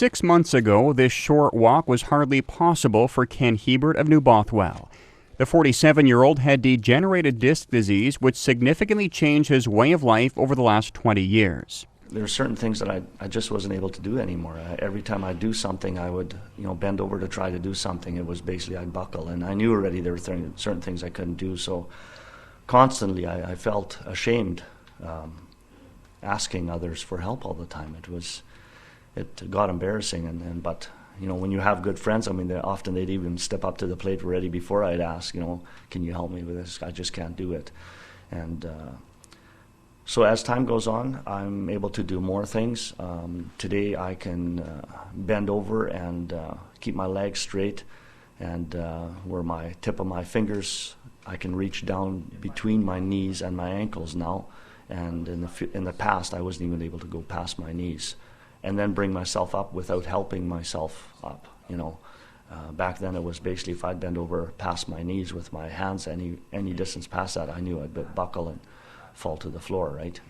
6 months ago, this short walk was hardly possible for Ken Hebert of New Bothwell. The 47-year-old had degenerative disc disease, which significantly changed his way of life over the last 20 years. There were certain things that I just wasn't able to do anymore. Every time I'd do something, I would bend over to try to do something. It was basically I'd buckle, and I knew already there were certain things I couldn't do. So constantly I felt ashamed asking others for help all the time. It got embarrassing, but when you have good friends, they'd even step up to the plate already before I'd ask, can you help me with this? I just can't do it. And so as time goes on, I'm able to do more things. Today I can bend over and keep my legs straight, and where my tip of my fingers, I can reach down between my knees and my ankles now. And in the past, I wasn't even able to go past my knees, and then bring myself up without helping myself up. Back then it was basically if I'd bend over past my knees with my hands any distance past that, I knew I'd buckle and fall to the floor, right?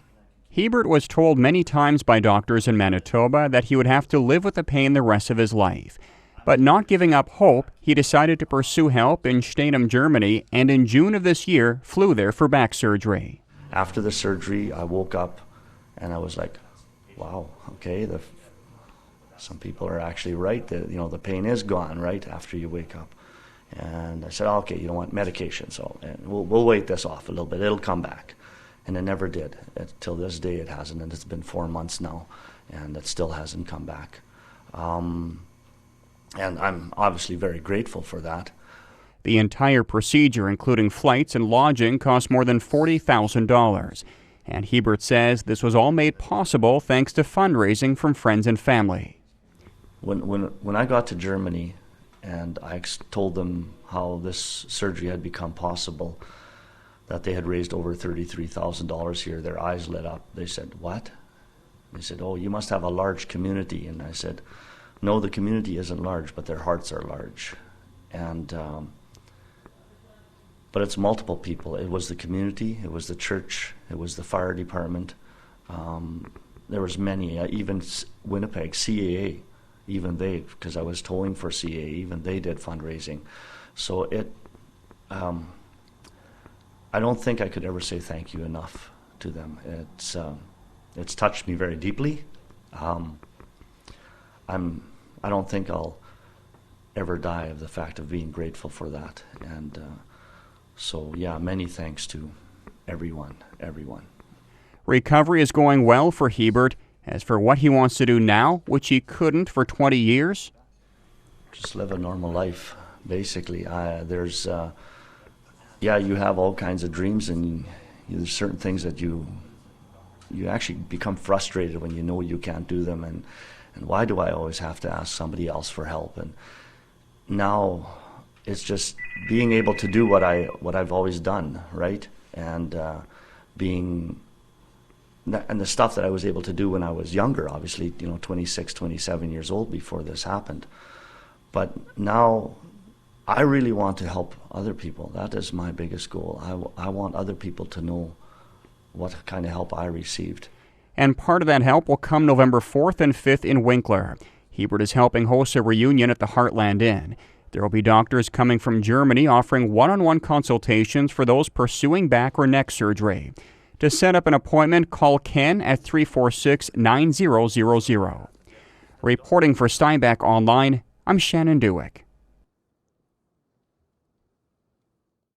Hebert was told many times by doctors in Manitoba that he would have to live with the pain the rest of his life. But not giving up hope, he decided to pursue help in Steinum, Germany, and in June of this year flew there for back surgery. After the surgery, I woke up and I was like, wow, okay, some people are actually right. The pain is gone right after you wake up. And I said, okay, you don't want medication, so we'll wait this off a little bit. It'll come back. And it never did. Till this day it hasn't, and it's been 4 months now, and it still hasn't come back. And I'm obviously very grateful for that. The entire procedure, including flights and lodging, cost more than $40,000. And Hebert says this was all made possible thanks to fundraising from friends and family. When I got to Germany and I told them how this surgery had become possible, that they had raised over $33,000 here, their eyes lit up. They said, what? They said, oh, you must have a large community. And I said, no, the community isn't large, but their hearts are large. And but it's multiple people. It was the community, it was the church, it was the fire department. There was many, even Winnipeg, CAA, even they, because I was towing for CAA, even they did fundraising. So I don't think I could ever say thank you enough to them. It's touched me very deeply. I don't think I'll ever die of the fact of being grateful for that. And so yeah, many thanks to everyone. Recovery is going well for Hebert. As for what he wants to do now, which he couldn't for 20 years, just live a normal life, basically. You have all kinds of dreams, and there's certain things that you actually become frustrated when you know you can't do them, and why do I always have to ask somebody else for help? And now it's just being able to do what I've always done, right? And the stuff that I was able to do when I was younger, obviously, 26, 27 years old before this happened. But now I really want to help other people. That is my biggest goal. I want other people to know what kind of help I received. And part of that help will come November 4th and 5th in Winkler. Hebert is helping host a reunion at the Heartland Inn. There will be doctors coming from Germany offering one-on-one consultations for those pursuing back or neck surgery. To set up an appointment, call Ken at 346-9000. Reporting for Steinbach Online, I'm Shannon Dewick.